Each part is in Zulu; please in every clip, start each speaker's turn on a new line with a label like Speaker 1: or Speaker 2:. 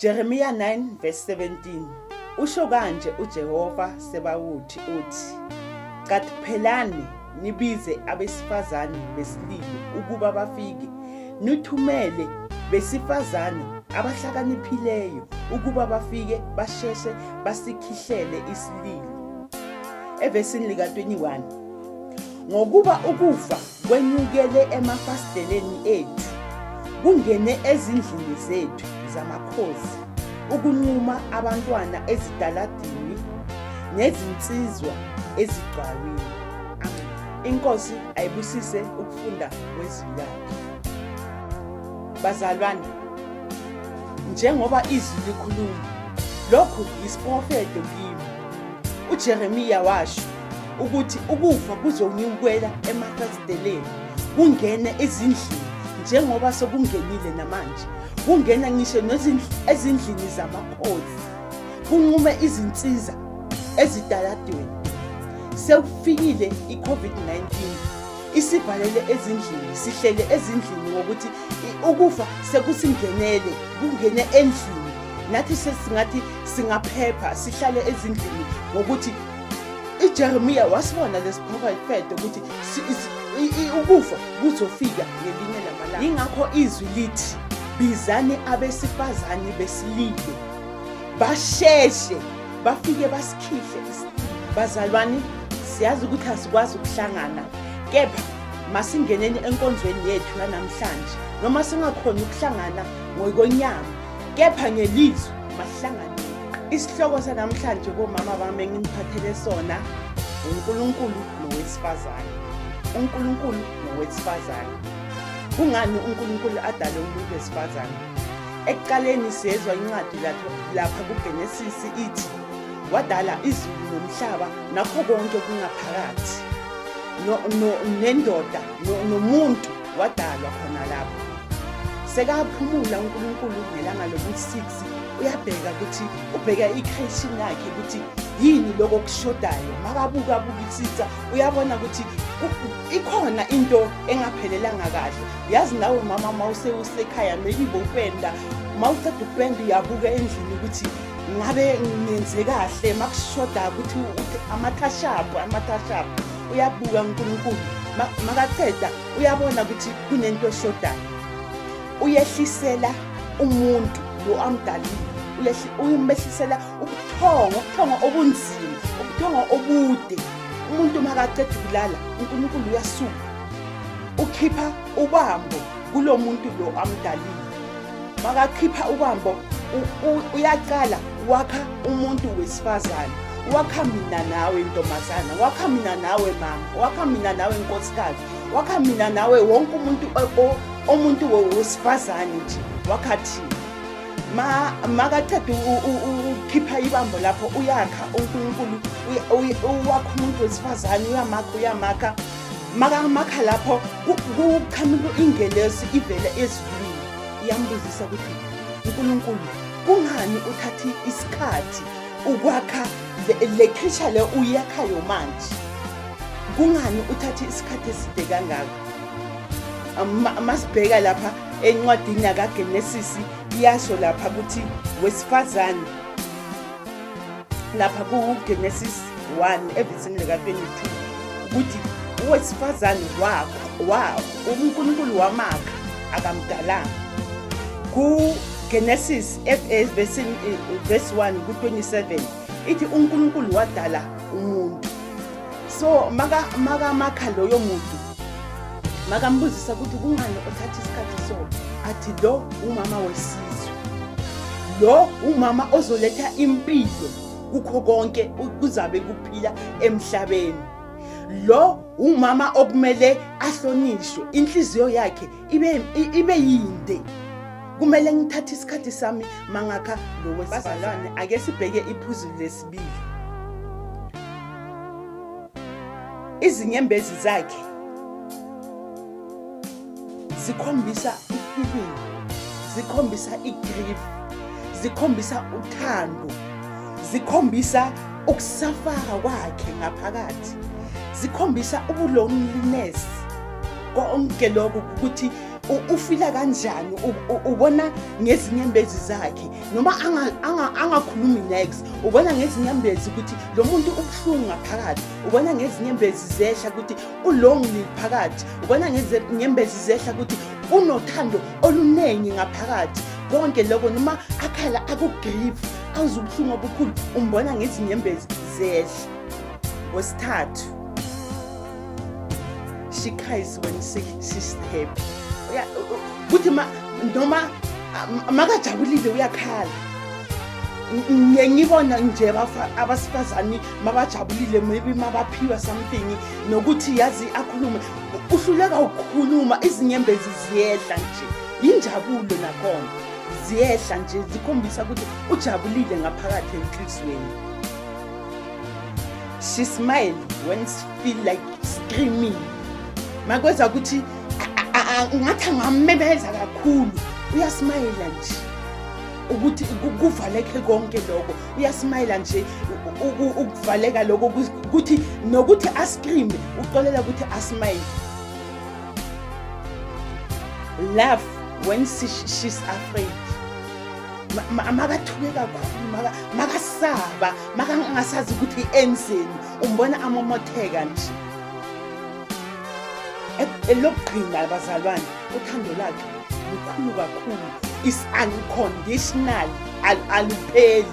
Speaker 1: Jeremiah 9 verse 17 usho kanje uJehova Sebawuthi uthi, "Qaphelani nibize abesifazane besilili ukuba bafike, nithumele besifazane abahlakaniphileyo ukuba bafike basheshe basikhihlele isilili." Evesini lika 21, ngokuba ukufa kwenyukele emafasiteleni ethu, kungene ezindlini zethu zamakhosi, ukunquma abantwana ezitaladini nezinsizwa ezigcawini. Amen. Inkosi ayibusise ukufunda kwezwi lakhe. Bazalwane, njengoba izwi likhuluma, lokhu yisiprofeto kimi. uJeremiya washo ukuthi ukufa kuzonyukela emafasiteleni, kungene ezindlini njengoba sokungenile namanje, kungena ngisho ezindlini zamakhosi, kunqume izinsiza ezitaladweni. Sekufikile iCovid-19, isivalele ezindlini, sihlele ezindlini ngokuthi ukufa sekusingenele, kungene endlini. Nathi sesingathi singaphepha sihlale ezindlini ngokuthi uJeremiya wasibona lesiprofeto ukuthi ukufa kuzofika ngelinye lamalanga. Ingakho izwi lithi, bizani abesifazane besilile basheshe bafike basikhihle isilili. Bazalwane, siyazi ukuthi asikwazi ukuhlangana, kepha masingeneni enkonzweni yethu yanamhlanje, noma singakhona ukuhlangana ngokonyama, kepha ngelizwi mahlangane. Isihloko sanamhlanje bomama bami engiphathele sona, uNkulunkulu nowesifazane. uNkulunkulu nowesifazane. Kungani uNkulunkulu adale umuntu wesifazane? Ekuqaleni siyezwa incwadi lapha kuGenesis ithi, wadala izulu nomhlaba nakho konke kungaphakathi, nendoda nomuntu wadalwa khona lapho. Sekaphumula uNkulunkulu ngelanga lobu-6, uyabheka ukuthi ubheka i-creation yakhe ukuthi yini lokho kushodayo. Makabuka isitha, uyabona ukuthi ikhona into engaphelelanga kahle. Yazi nawe mama, mawusekhaya maybe upenda, mawuceda ukupenda uyabuka endlini ukuthi ngabe ngenze kahle, makushoda ukuthi amathashapu uyabuka uNkulunkulu. Makaceda uyabona ukuthi kunento eshodayo, uyehlisela umuntu lo amdalile, uyemehlisela ubuthongo obunzima, ubuthongo obude. Umuntu makaceda ukulala, uNkulunkulu uyasuka ukhipha ubambo kulo muntu lo amdalile. Makakhipha ubambo, uyaqala wakha umuntu wesifazane, wakha mina nawe ntombazana, wakha mina nawe mama, wakha mina nawe nkosikazi, wakha mina nawe wonke umuntu wesifazane nje, wakhathi makaceda ukhipha ibambo lapho, uyakha uNkulunkulu, uwakha umuntu wesifazane, uyamakha makamakha lapho, kuqhamuka ingelosi ivela ezulwini, iyambuzisa ukuthi, uNkulunkulu, kungani uthathe isikhathi ukwakha le creature le uyakhayo manje? Kungani uthathe isikhathi eside kangaka? Masibheka lapha encwadini kaGenesis iyasho lapha ukuthi wesifazane, lapha kuGenesis 1 evesini lika 22 ukuthi wesifazane uNkulunkulu wamakha akamdalanga. kuGenesis verse 1 ku-27 ithi uNkulunkulu wadala umuntu. So makamakha loyo muntu, makambuzisa ukuthi kungani uthatha isikhathi so, athi lo umama wesizwe, lo umama ozoletha impilo kukho konke kuzabe kuphila emhlabeni, lo umama okumele ahlonishwe, inhliziyo yakhe ibe yinde. Kumele ngithathe isikhathi sami mangakha lo wesifazane. Ake sibheke iphuzu lesibili. Izinyembezi zakhe zikhombisa ifeeling, zikhombisa igrief, zikhombisa uthando, zikhombisa ukusafara kwakhe ngaphakathi, zikhombisa ubuloneliness. Konke lokho ukuthi ufila kanjani, ubona ngezinyembezi zakhe noma angakhulumi next, ubona ngezinyembezi ukuthi lo muntu ubuhlungu ngaphakathi, ubona ngezinyembezi zehla ukuthi ulonely phakathi, ubona ngezinyembezi zehla ukuthi unothando olunengi ngaphakathi. Konke lokho noma akhala akugrieve awuzubuhlungu obukhulu, umbona ngezinyembezi zehla. Wesithathu, she cries when she's happy. Kuthi noma makajabulile uyakhala. Ngiyibona nje abasifazane mabajabulile, maybe mabaphiwa something nokuthi yazi akhulume, uhluleka ukukhuluma, izinyembezi ziyehla nje, injabulo nakhona ziyehla nje, zikhombisa ukuthi ujabulile ngaphakathi enhlizweni. She smile when she feel like screaming. Makweza ukuthi ngathi angamemeza kakhulu, uyasmile nje ukuthi kuvaleke konke lokho, uyasmile nje ukuvaleka lokho ukuthi nokuthi ascream uqolela ukuthi asmile. Laugh when she's afraid. Makathuke kakhulu, makasaba, makangasazi ukuthi enzeni, umbona amomotheka nje. Elokugcina bazalwane, uthando lakhe lukhulu kakhulu, is unconditional, alupheli.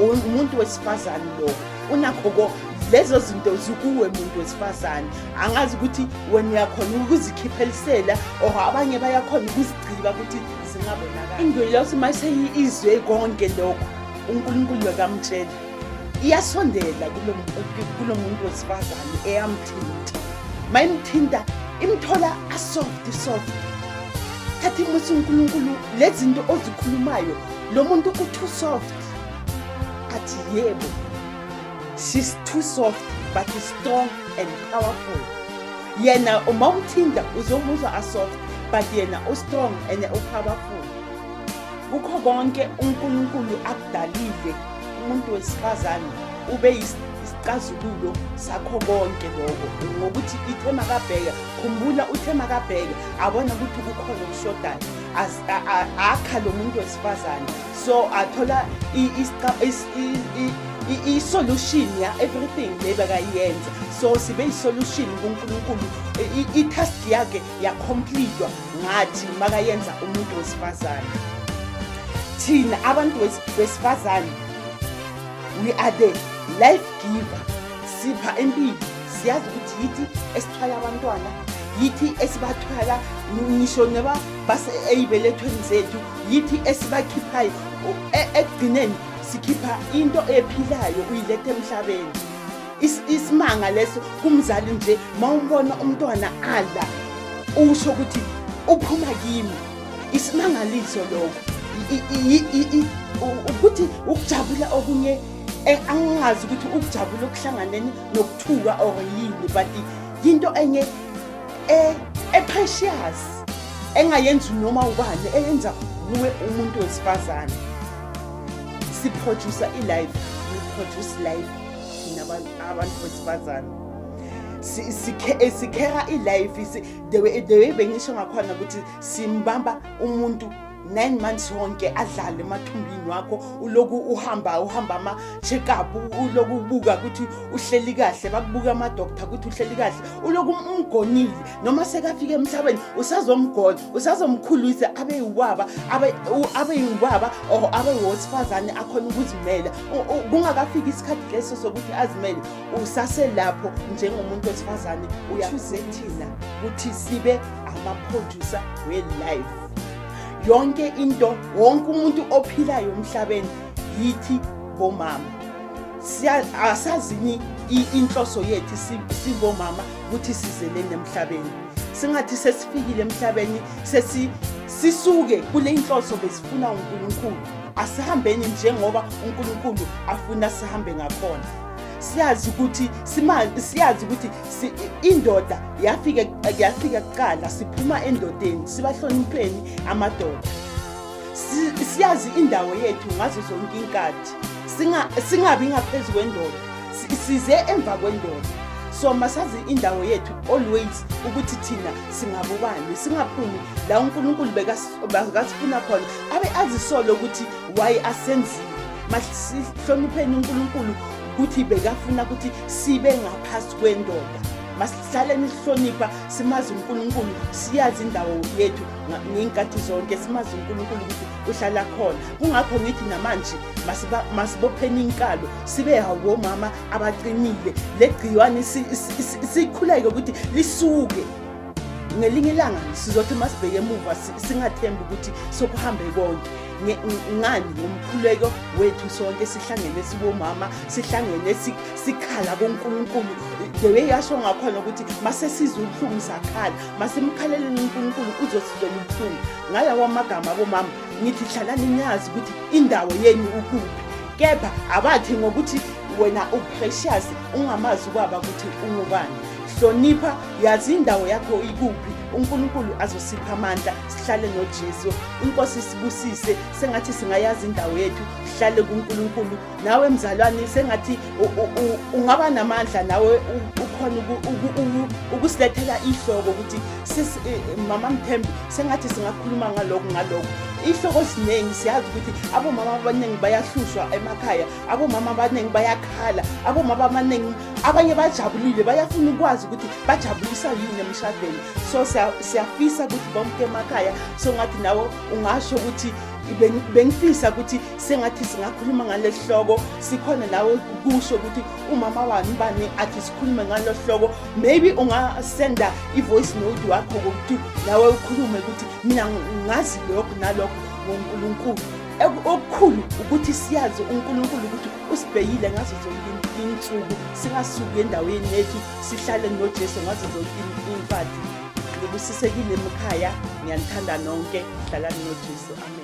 Speaker 1: Umuntu wesifazane lo unakho lezo zinto zikuwe umuntu wesifazane, angazi ukuthi wena uyakhona ukuzikhiphelisela or abanye bayakhona ukuzigciba ukuthi zingabonakala. Ingelosi mayise izwe konke lokho uNkulunkulu akamtshela, iyasondela kulo muntu wesifazane eyamthinta. Mayimthinta imthola soft. Thathi muthi uNkulunkulu lezi zinto ozikhulumayo, lo muntu too soft. Athi yebo, she's too soft but is strong and powerful. Yena umamthinta uzomuzwa soft but yena strong and powerful. Kukho konke uNkulunkulu akudalile umuntu wesifazane ube isicazululo sakho konke lokho, ngokuthi ithema kabheka, khumbula uthema kabheka abona ukuthi kukhona ukushodayo, akha lo muntu wesifazane, so athola i-solution ya everything lebekayenza. So sibe i-solution kuNkulunkulu, i-task yakhe yakhompletwa ngathi makayenza umuntu wesifazane. Thina abantu wesifazane, we are the life giver. Sipha empilo, siyazi ukuthi yithi esithwala abantwana, yithi esibathwala ngisho neba base eyibelethweni zethu, yithi esibakhiphayo ekugcineni sikhipha into ephilayo uyilethe emhlabeni. Isimanga leso kumzali nje mawumbona umntwana adla usho ukuthi uphuma kimi, isimangaliso lokho ukuthi ukujabula okunye angazi ukuthi ukujabula okuhlanganeni nokuthuka or yini, but into enye precious engayenzi noma ubani, eyenza kuwe umuntu wesifazane. Siproduce i-life, we produce life thina abantu wesifazane. Sikhera i-life, the way bengisho ngakhona ukuthi simbamba umuntu 9 months yonke adlale emathumbini wakho, uloku uhamba ama check up, uloku ubuka ukuthi uhleli kahle, bakubuka ama doctor ukuthi uhleli kahle, uloku umgonile noma sekafika emhlabeni usazomgona, usazomkhulisa abe yiwaba or abe wesifazane akhona ukuzimela. Kungakafika isikhathi leso sokuthi azimele, usaselapho njengomuntu wesifazane. Uyachuze thina ukuthi sibe ama producer we life. Yonke into, wonke umuntu ophilayo emhlabeni yithi bomama. Asazini inhloso yethu sibomama ukuthi sizelene emhlabeni. Singathi sesifikile emhlabeni sisuke kule inhloso besifuna uNkulunkulu. Asihambeni njengoba uNkulunkulu afuna sihambe ngakhona. Siyazi ukuthi indoda yafika kuqala, siphuma endodeni, sibahlonipheni amadoda. Siyazi indawo yethu ngazo zonke inkathi, singabi ngaphezulu kwendoda, size emva kwendoda. So masazi indawo yethu always ukuthi thina singabobani, singaphumi la uNkulunkulu bekasifuna khona, abe azisolo ukuthi why asenzile. Masihlonipheni uNkulunkulu ukuthi bekafuna ukuthi sibe ngaphasi kwendoda. Masihlale sihlonipha, simazi uNkulunkulu, siyazi indawo yethu ngeenkathi zonke, simazi uNkulunkulu ukuthi uhlala khona. Kungakho ngithi namanje masibopheni inkalo, sibe abomama abaqinile, legciwane sikhuleke ukuthi lisuke. Ngelinye ilanga sizothi masibheke emuva singathembi ukuthi sokuhambe konke. Ngani ngomkhuleko wethu sonke sihlangene sibomama, sihlangene sikhala kuNkulunkulu. The way yasho ngakhona ukuthi mase sizwe ubuhlungu sakhala, masimkhaleleni uNkulunkulu uzosizwela ubuhlungu. Ngalawo amagama abomama ngithi hlalani niyazi ukuthi indawo yenu ukuphi. Kepha abathi ngokuthi wena uprecious ungamazi kwaba ukuthi ungubani. Hlonipha, yazi indawo yakho ikuphi. uNkulunkulu azosipha amandla sihlale noJesu. Inkosi sibusise, sengathi singayazi indawo yethu, sihlale kuNkulunkulu. Nawe mzalwane sengathi ungaba namandla nawe ukhona ukusilethela ihloko ukuthi mama Mthembu sengathi singakhuluma ngalokho. Ihloko siningi siyazi ukuthi abomama abaningi bayahlushwa emakhaya, abomama abaningi bayakhala, abomama abaningi abanye bajabulile, bayafuna ukwazi ukuthi bajabulisa yini emshadweni. So siyafisa ukuthi bonke emakhaya, so ngathi nawe ungasho ukuthi bengifisa ukuthi sengathi singakhuluma ngalesihloko, sikhona nawe kusho ukuthi umama wami bani athi sikhulume ngalesihloko. Maybe ungasenda ivoice note wakho ukuthi nawe ukhulume ukuthi mina ngazi lokho nalokho ngoNkulunkulu. Okukhulu ukuthi siyazi uNkulunkulu ukuthi usibhekile ngazo zonke insuku, singasuki endaweni yethu, sihlale noJesu ngazo zonke inkathi. Ngibusisekile emakhaya, ngiyanithanda nonke, hlalani noJesu. Amen.